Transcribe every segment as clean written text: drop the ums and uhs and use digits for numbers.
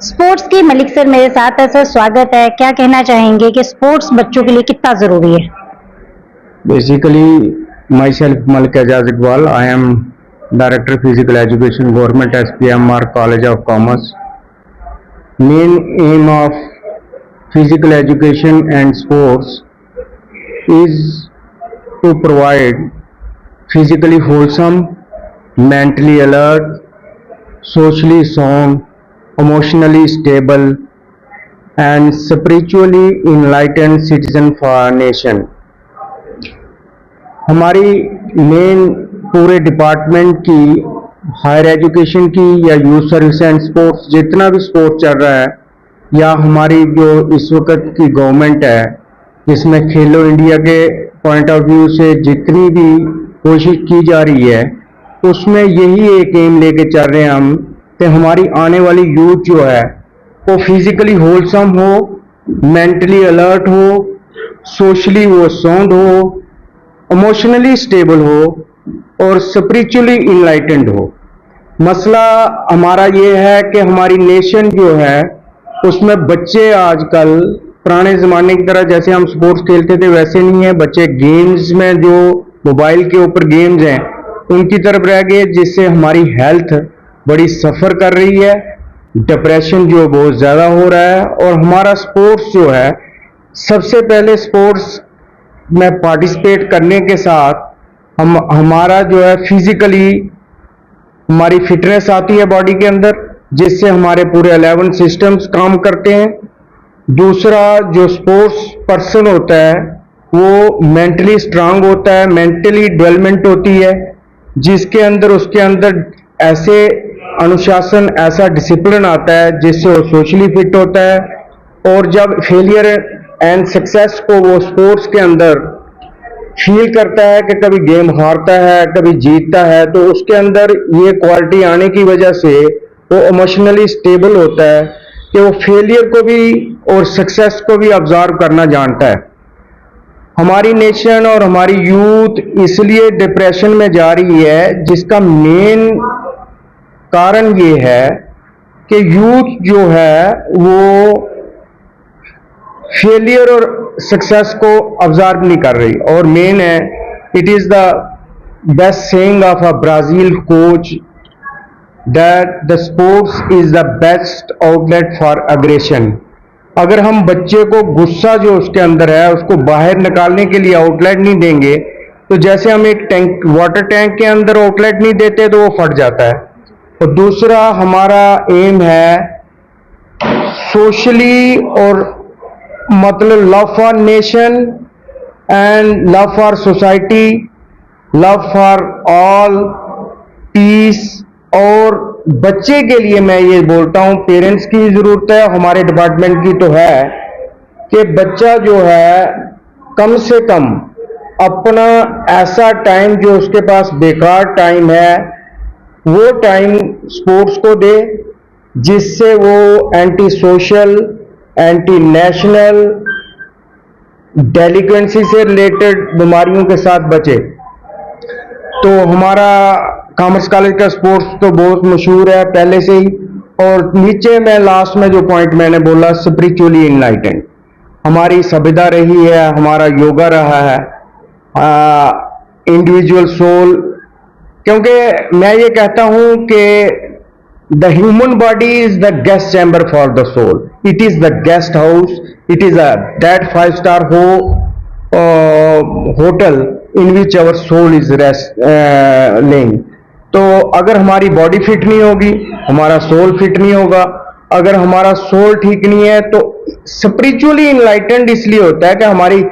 Sports के Malik sir मेरे साथ है। सर स्वागत है। क्या कहना चाहेंगे कि स्पोर्ट्स बच्चों के लिए कितना जरूरी है? Basically, myself Malik Ajaz Iqbal. I am Director Physical Education, Government SPMR College of Commerce. Main aim of physical education and sports is to provide physically wholesome, mentally alert, socially sound, emotionally stable, and spiritually enlightened citizen for our nation. हमारी main पूरे department की higher education की या youth service and sports जितना भी sports चल रहा है या हमारी जो इस वक्त की गवर्नमेंट है जिसमें खेलो इंडिया के पॉइंट ऑफ व्यू से जितनी भी कोशिश की जा रही है उसमें यही एक एम लेके चल रहे हैं हम कि हमारी आने वाली यूथ जो है वो फिजिकली होलसम हो, मेंटली अलर्ट हो, सोशली वो साउंड हो, इमोशनली स्टेबल हो और स्पिरिचुअली इनलाइटेंड हो। मसला हमारा ये है कि हमारी नेशन जो है उसमें बच्चे आजकल पुराने ज़माने की तरह जैसे हम स्पोर्ट्स खेलते थे वैसे नहीं है। बच्चे गेम्स में जो मोबाइल के ऊपर गेम्स हैं उनकी तरफ रह गए, जिससे हमारी हेल्थ बड़ी सफ़र कर रही है। डिप्रेशन जो बहुत ज़्यादा हो रहा है और हमारा स्पोर्ट्स जो है सबसे पहले स्पोर्ट्स में पार्टिसिपेट करने के साथ हमारा जो है फिजिकली हमारी फिटनेस आती है बॉडी के अंदर, जिससे हमारे पूरे 11 सिस्टम्स काम करते हैं। दूसरा, जो स्पोर्ट्स पर्सन होता है वो मेंटली स्ट्रांग होता है, मेंटली डेवलपमेंट होती है, जिसके अंदर उसके अंदर ऐसे अनुशासन, ऐसा डिसिप्लिन आता है जिससे वो सोशली फिट होता है। और जब फेलियर एंड सक्सेस को वो स्पोर्ट्स के अंदर फील करता है कि कभी गेम हारता है कभी जीतता है, तो उसके अंदर ये क्वालिटी आने की वजह से वो इमोशनली स्टेबल होता है कि वो फेलियर को भी और सक्सेस को भी ऑब्जर्व करना जानता है। हमारी नेशन और हमारी यूथ इसलिए डिप्रेशन में जा रही है, जिसका मेन कारण ये है कि यूथ जो है वो फेलियर और सक्सेस को ऑब्जर्व नहीं कर रही। और मेन है, it is the best saying of a Brazil coach that the sports is the best outlet for aggression. अगर हम बच्चे को गुस्सा जो उसके अंदर है उसको बाहर निकालने के लिए आउटलेट नहीं देंगे, तो जैसे हम एक टैंक वाटर टैंक के अंदर आउटलेट नहीं देते तो वो फट जाता है। और दूसरा हमारा एम है सोशली और मतलब love for nation and love for society, love for all, peace. और बच्चे के लिए मैं ये बोलता हूँ पेरेंट्स की जरूरत है, हमारे डिपार्टमेंट की तो है कि बच्चा जो है कम से कम अपना ऐसा टाइम जो उसके पास बेकार टाइम है वो टाइम स्पोर्ट्स को दे, जिससे वो एंटी सोशल, एंटी नेशनल, डेलिक्वेंसी से रिलेटेड बीमारियों के साथ बचे। तो हमारा कॉमर्स कॉलेज का स्पोर्ट्स तो बहुत मशहूर है पहले से ही। और नीचे में लास्ट में जो पॉइंट मैंने बोला, स्पिरिचुअली इनलाइटेंड हमारी सभ्यता रही है, हमारा योगा रहा है, इंडिविजुअल सोल। क्योंकि मैं ये कहता हूं कि the human body is the guest chamber for the soul. It is the guest house. It is that 5-star hotel in which our soul is laying. तो अगर हमारी बॉडी फिट नहीं होगी हमारा सोल फिट नहीं होगा। अगर हमारा सोल ठीक नहीं है तो स्पिरिचुअली इनलाइटेंड इसलिए होता है कि हमारी,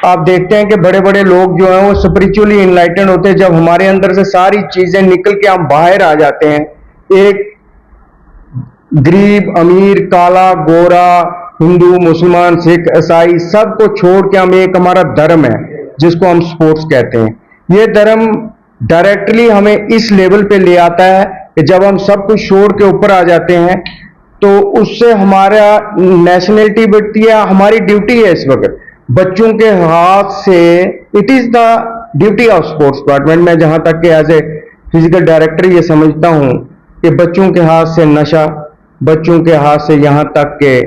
आप देखते हैं कि बड़े बड़े लोग जो हैं वो स्पिरिचुअली इनलाइटेंड होते हैं जब हमारे अंदर से सारी चीजें निकल के हम बाहर आ जाते हैं। एक गरीब, अमीर, काला, गोरा, हिंदू, मुसलमान, सिख, ईसाई सबको छोड़ के हम एक हमारा धर्म है जिसको हम स्पोर्ट्स कहते हैं। ये धर्म डायरेक्टली हमें इस लेवल पे ले आता है कि जब हम सब कुछ छोड़ के ऊपर आ जाते हैं तो उससे हमारा नेशनलिटी बढ़ती है। हमारी ड्यूटी है इस वक्त बच्चों के हाथ से, it is the duty of sports department. मैं जहां तक कि एज ए फिजिकल डायरेक्टर ये समझता हूं कि बच्चों के हाथ से नशा, बच्चों के हाथ से यहाँ तक के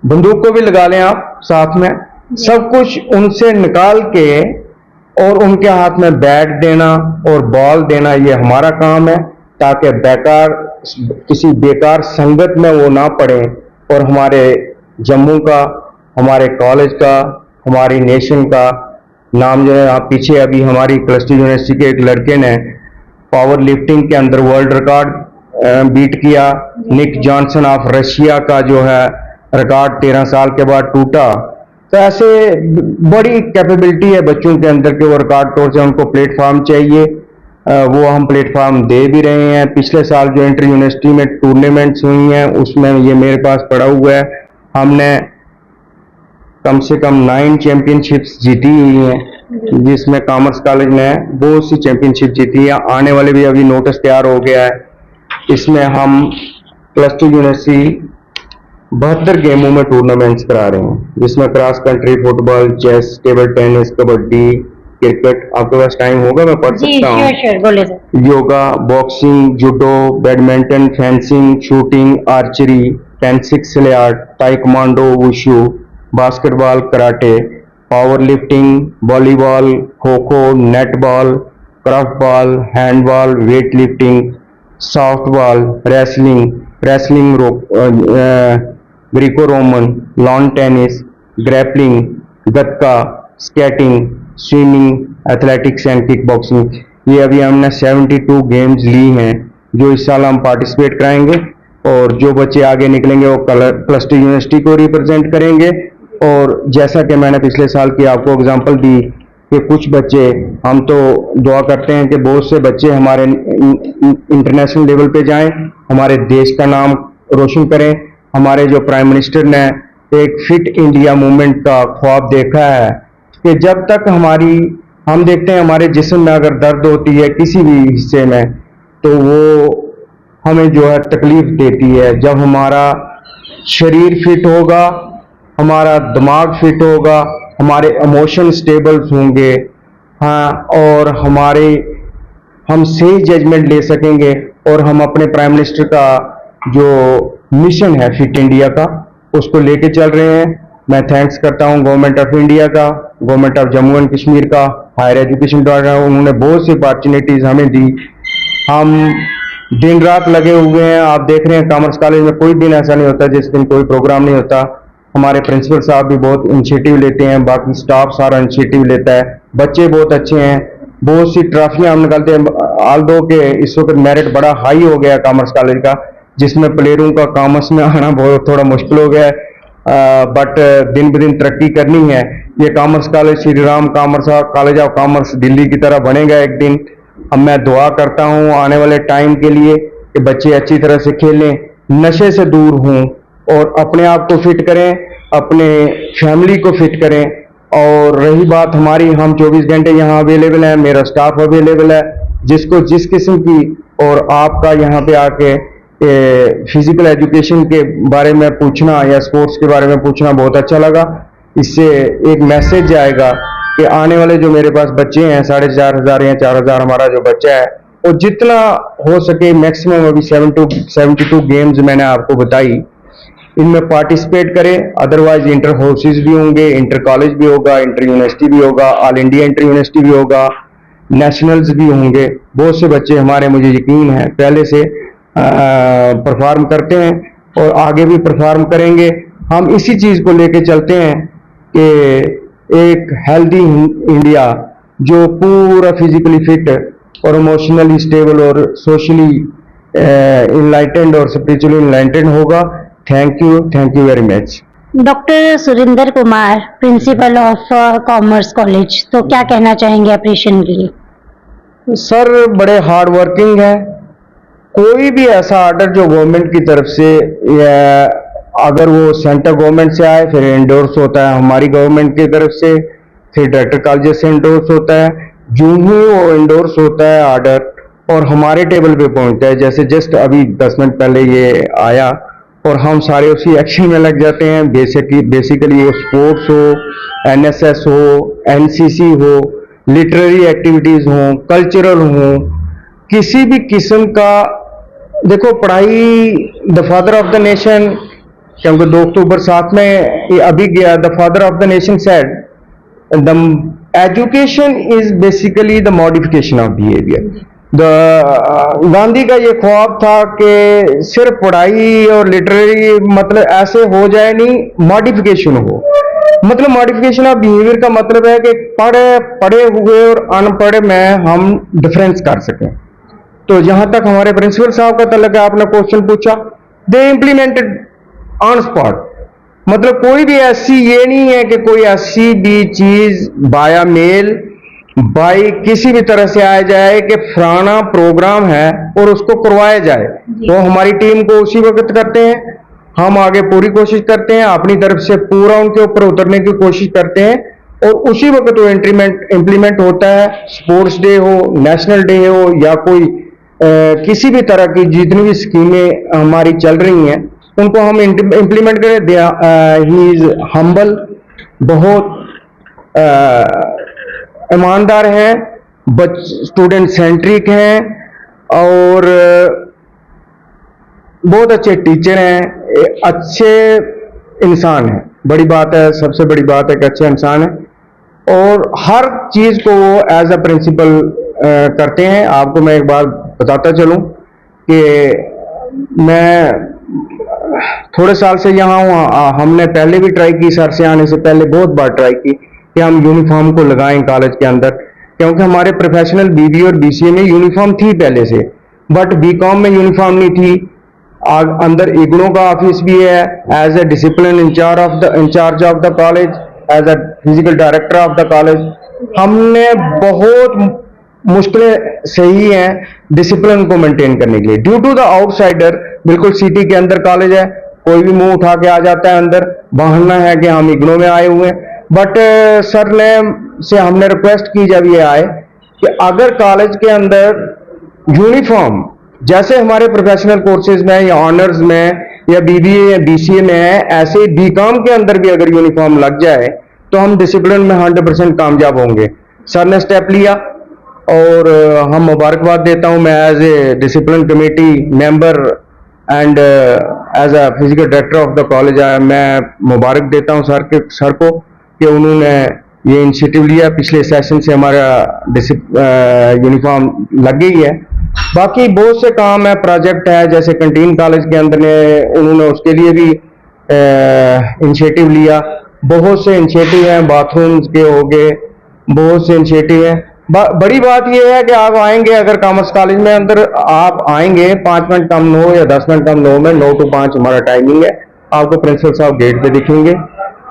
बंदूक को भी लगा लें आप साथ में, सब कुछ उनसे निकाल के और उनके हाथ में बैट देना और बॉल देना, ये हमारा काम है, ताकि किसी बेकार संगत में वो ना पड़े और हमारे जम्मू का, हमारे कॉलेज का, हमारी नेशन का नाम जो है, आप पीछे अभी हमारी क्लस्टर यूनिवर्सिटी के एक लड़के ने पावर लिफ्टिंग के अंदर वर्ल्ड रिकॉर्ड बीट किया। निक जॉनसन ऑफ रशिया का जो है रिकॉर्ड 13 साल के बाद टूटा। तो ऐसे बड़ी कैपेबिलिटी है बच्चों के अंदर के वो रिकॉर्ड तोड़ से, उनको प्लेटफॉर्म चाहिए, वो हम प्लेटफॉर्म दे भी रहे हैं। पिछले साल जो इंटर यूनिवर्सिटी में टूर्नामेंट्स हुई हैं उसमें ये मेरे पास पड़ा हुआ है, हमने कम से कम 9 चैंपियनशिप्स जीती हुई हैं, जिसमें कॉमर्स कॉलेज ने बहुत सी चैंपियनशिप जीती है। आने वाले भी अभी नोटिस तैयार हो गया है, इसमें हम क्लस्टर यूनिवर्सिटी 72 गेमों में टूर्नामेंट्स करा रहे हैं, जिसमें cross country, football, chess, table tennis, kabaddi, cricket. आपके पास टाइम होगा मैं पढ़ सकता हूँ। श्योर बोले sir. Yoga, boxing, judo, badminton, fencing, shooting, archery, tennis, billiards, taekwondo, wushu, basketball, karate, power lifting, volleyball, kho kho, netball, korfball, handball, weight lifting, softball, wrestling, Greco Roman, lawn tennis, grappling, gatka, skating, swimming, athletics and kick boxing. ये अभी हमने 72 games ली हैं जो इस साल हम participate कराएंगे, और जो बच्चे आगे निकलेंगे वो क्लस्टर यूनिवर्सिटी को रिप्रेजेंट करेंगे। और जैसा कि मैंने पिछले साल की आपको एग्जांपल दी कि कुछ बच्चे, हम तो दुआ करते हैं कि बहुत से बच्चे हमारे इंटरनेशनल लेवल पे जाएं, हमारे देश का नाम रोशन करें। हमारे जो प्राइम मिनिस्टर ने एक फिट इंडिया मूवमेंट का ख्वाब देखा है कि जब तक हम देखते हैं हमारे जिस्म में अगर दर्द होती है किसी भी हिस्से में, तो वो हमें जो है तकलीफ देती है। जब हमारा शरीर फिट होगा, हमारा दिमाग फिट होगा, हमारे इमोशन स्टेबल होंगे, हाँ, और हम सही जजमेंट ले सकेंगे, और हम अपने प्राइम मिनिस्टर का जो मिशन है फिट इंडिया का, उसको लेके चल रहे हैं। मैं थैंक्स करता हूं गवर्नमेंट ऑफ इंडिया का, government of Jammu and Kashmir का, हायर एजुकेशन द्वारा उन्होंने बहुत सी अपॉर्चुनिटीज हमें दी। हम दिन रात लगे हुए हैं। आप देख रहे हैं कॉमर्स कॉलेज में कोई दिन ऐसा नहीं होता जिस दिन कोई प्रोग्राम नहीं होता। हमारे प्रिंसिपल साहब भी बहुत इनिशिएटिव लेते हैं, बाकी स्टाफ सारा इनिशिएटिव लेता है, बच्चे बहुत अच्छे हैं, बहुत सी ट्रॉफियां हम निकालते हैं। ऑल दो के इस वक्त मेरिट बड़ा हाई हो गया कॉमर्स कॉलेज का, जिसमें प्लेयरों का कॉमर्स में आना बहुत थोड़ा मुश्किल हो गया है, बट दिन ब दिन तरक्की करनी है। ये commerce college Shri Ram college of commerce Delhi की तरह बनेगा एक दिन। अब मैं दुआ करता हूँ आने वाले टाइम के लिए कि बच्चे अच्छी तरह से खेलें, नशे से दूर हों, और अपने आप को फिट करें, अपने फैमिली को फिट करें। और रही बात हमारी, हम 24 घंटे यहाँ अवेलेबल हैं, मेरा स्टाफ अवेलेबल है, जिसको जिस किस्म की, और आपका यहाँ पे आके फिजिकल एजुकेशन के बारे में पूछना या स्पोर्ट्स के बारे में पूछना बहुत अच्छा लगा। इससे एक मैसेज आएगा कि आने वाले जो मेरे पास बच्चे हैं 4,500 या 4,000 हमारा जो बच्चा है, वो जितना हो सके मैक्सिमम, अभी 72 गेम्स मैंने आपको बताई, इनमें पार्टिसिपेट करें। अदरवाइज इंटर हाउसेज भी होंगे, इंटर कॉलेज भी होगा, इंटर यूनिवर्सिटी भी होगा, ऑल इंडिया इंटर यूनिवर्सिटी भी होगा, नेशनल्स भी होंगे। बहुत से बच्चे हमारे, मुझे यकीन है, पहले से परफॉर्म करते हैं और आगे भी परफॉर्म करेंगे। हम इसी चीज को लेके चलते हैं कि एक हेल्दी इंडिया जो पूरा फिजिकली फिट और इमोशनली स्टेबल और सोशली इनलाइटेंड और स्पिरिचुअली इनलाइटेंड होगा। Thank you very much. Doctor Surendra Kumar, principle of commerce college, तो क्या कहना चाहेंगे ऑपरेशन के लिए? सर बड़े हार्ड वर्किंग है। कोई भी ऐसा ऑर्डर जो गवर्नमेंट की तरफ से, या अगर वो सेंट्रल गवर्नमेंट से आए फिर इंडोर्स होता है हमारी गवर्नमेंट की तरफ से, फिर डायरेक्टर कॉलेज से इंडोर्स होता है। जो ही वो इंडोर्स होता है ऑर्डर और हमारे टेबल पे पहुंचता है, जैसे जस्ट अभी 10 मिनट पहले ये आया, और हम सारे उसी एक्शन में लग जाते हैं। बेसिकली वो स्पोर्ट्स हो, एनएसएस हो, एनसीसी हो, लिटरेरी एक्टिविटीज हो, कल्चरल हो, किसी भी किस्म का देखो, पढ़ाई the father of the nation, क्योंकि 2 अक्टूबर साथ में ये अभी गया, the father of the nation said the education is basically the modification of behaviour. Gandhi का ये ख्वाब था कि सिर्फ पढ़ाई और लिटरेरी मतलब ऐसे हो जाए नहीं, मॉडिफिकेशन हो। मतलब मॉडिफिकेशन ऑफ बिहेवियर का मतलब है कि पढ़े हुए और अनपढ़ में हम डिफरेंस कर सकें। तो जहां तक हमारे प्रिंसिपल साहब का तल्लुक है, आपने क्वेश्चन पूछा, दे इम्प्लीमेंटेड ऑन स्पॉट। मतलब कोई भी ऐसी ये नहीं है कि कोई ऐसी भी चीज बाया मेल बाई किसी भी तरह से आया जाए कि फलाना प्रोग्राम है और उसको करवाया जाए। तो हमारी टीम को उसी वक्त करते हैं, हम आगे पूरी कोशिश करते हैं, अपनी तरफ से पूरा उनके ऊपर उतरने की कोशिश करते हैं और उसी वक्त वो इम्प्लीमेंट होता है। स्पोर्ट्स डे हो, नेशनल डे हो या कोई किसी भी तरह की जितनी भी स्कीमें हमारी चल रही हैं उनको हम इम्प्लीमेंट करें। ही इज हम्बल, बहुत ईमानदार हैं, स्टूडेंट सेंट्रिक हैं और बहुत अच्छे टीचर हैं, अच्छे इंसान हैं। बड़ी बात है, सबसे बड़ी बात है कि अच्छे इंसान है और हर चीज को वो एज अ प्रिंसिपल करते हैं। आपको मैं एक बात बताता चलूं कि मैं थोड़े साल से यहाँ हूँ, हमने पहले भी ट्राई की, सर से आने से पहले बहुत बार ट्राई की कि हम यूनिफॉर्म को लगाएं कॉलेज के अंदर, क्योंकि हमारे प्रोफेशनल बीबी और बीसीए में यूनिफॉर्म थी पहले से, बट बीकॉम में यूनिफॉर्म नहीं थी। अंदर इग्नो का ऑफिस भी है, as a discipline incharge of the college, as a physical director of the college. हमने बहुत मुश्किलें सही हैं डिसिप्लिन को मेंटेन करने के लिए, ड्यू टू द आउटसाइडर। बिल्कुल सिटी के अंदर कॉलेज है, कोई भी मुंह उठा के आ जाता है अंदर, बहाना है कि हम इग्नो में आए हुए हैं। बट सर ने से हमने रिक्वेस्ट की जब ये आए कि अगर कॉलेज के अंदर यूनिफॉर्म जैसे हमारे प्रोफेशनल कोर्सेज में या ऑनर्स में या बीबीए या बीसीए में है, ऐसे ही बीकॉम के अंदर भी अगर यूनिफॉर्म लग जाए तो हम डिसिप्लिन में 100% कामयाब होंगे। सर ने स्टेप लिया और हम मुबारकबाद देता हूं। मैं as a discipline committee member and as a physical director of the college मैं मुबारक देता हूं सर को कि उन्होंने ये इनिशिएटिव लिया। पिछले सेशन से हमारा यूनिफॉर्म लग गई है। बाकी बहुत से काम है, प्रोजेक्ट है, जैसे कैंटीन कॉलेज के अंदर उन्होंने उसके लिए भी इनिशिएटिव लिया। बहुत से इनिशिएटिव हैं, बाथरूम्स के हो गए, बहुत से इनिशिएटिव हैं। बड़ी बात यह है कि आप आएंगे, अगर कॉमर्स कॉलेज में अंदर आप आएंगे 5 मिनट कम हो या 10 मिनट कम हो में 9 to 5 हमारा टाइमिंग है। आपको प्रिंसिपल साहब गेट पे दिखेंगे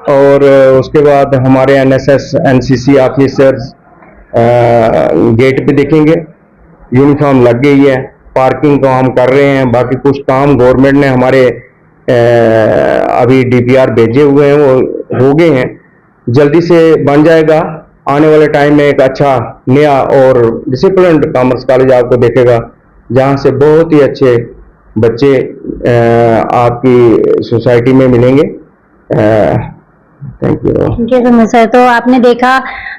और उसके बाद हमारे एनएसएस एनसीसी ऑफिसर्स गेट पे दिखेंगे। यूनिफॉर्म लग गई है, पार्किंग का हम कर रहे हैं, बाकी कुछ काम गवर्नमेंट ने हमारे अभी डीपीआर भेजे हुए हैं, वो हो गए हैं, जल्दी से बन जाएगा। आने वाले टाइम में एक अच्छा नया और डिसिप्लिन कॉमर्स कॉलेज आपको देखेगा, जहां से बहुत ही अच्छे बच्चे आपकी सोसाइटी में मिलेंगे। Thank you so much sir. तो आपने देखा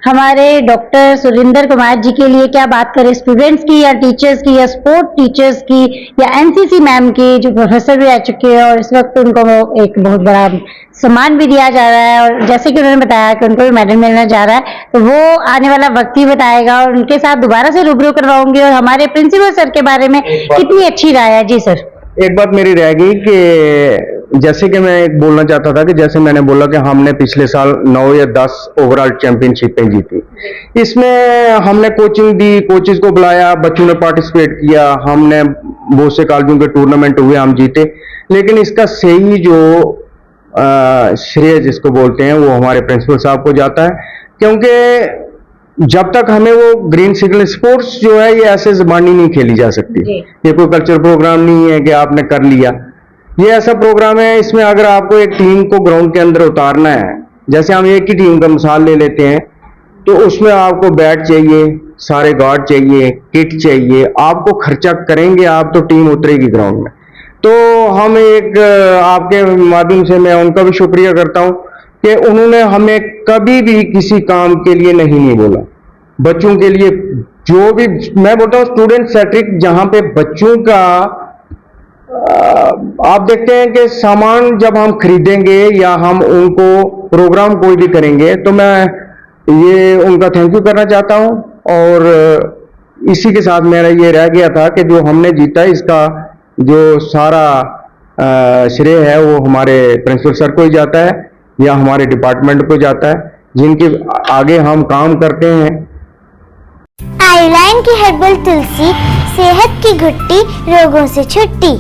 हमारे डॉक्टर सुरेंद्र कुमार जी के लिए, क्या बात करें स्टूडेंट्स की या टीचर्स की या स्पोर्ट टीचर्स की या एनसीसी मैम की, जो प्रोफेसर भी रह चुके हैं और इस वक्त उनको एक बहुत बड़ा सम्मान भी दिया जा रहा है और जैसे कि उन्होंने बताया कि उनको भी मेडल मिलने जा रहा है, तो वो आने वाला वक्त ही बताएगा और उनके साथ दोबारा से रूबरू करवाऊंगी। और हमारे प्रिंसिपल सर के बारे में कितनी अच्छी राय है। जी सर, एक बात मेरी रह गई कि जैसे कि मैं एक बोलना चाहता था कि जैसे मैंने बोला कि हमने पिछले साल 9 या 10 ओवरऑल चैंपियनशिपें जीती। इसमें हमने कोचिंग दी, कोचेस को बुलाया, बच्चों ने पार्टिसिपेट किया, हमने बहुत से कॉलेजों के टूर्नामेंट हुए, हम जीते। लेकिन इसका सही जो श्रेय जिसको बोलते हैं वो हमारे प्रिंसिपल साहब को जाता है, क्योंकि जब तक हमें वो ग्रीन सिग्नल स्पोर्ट्स जो है ये ऐसे जबानी नहीं खेली जा सकती। ये कोई कल्चर प्रोग्राम नहीं है कि आपने कर लिया, ये ऐसा प्रोग्राम है इसमें अगर आपको एक टीम को ग्राउंड के अंदर उतारना है, जैसे हम एक ही टीम का मिसाल ले लेते हैं, तो उसमें आपको बैट चाहिए, सारे गार्ड चाहिए, किट चाहिए, आपको खर्चा करेंगे आप तो टीम उतरेगी ग्राउंड में। तो हम एक आपके माध्यम से मैं उनका भी शुक्रिया करता हूं कि उन्होंने हमें कभी भी किसी काम के लिए नहीं बोला। बच्चों के लिए जो भी मैं बोलता हूं स्टूडेंट सेंट्रिक, जहां पे बच्चों का आप देखते हैं कि सामान जब हम खरीदेंगे या हम उनको प्रोग्राम कोई भी करेंगे तो मैं ये उनका थैंक यू करना चाहता हूँ। और इसी के साथ मेरा ये रह गया था कि जो हमने जीता इसका जो सारा श्रेय है वो हमारे प्रिंसिपल सर को ही जाता है या हमारे डिपार्टमेंट को जाता है, जिनके आगे हम काम करते हैं। आयुर्लाइन की हर्बल तुलसी, सेहत की घुट्टी, रोगों से छुट्टी।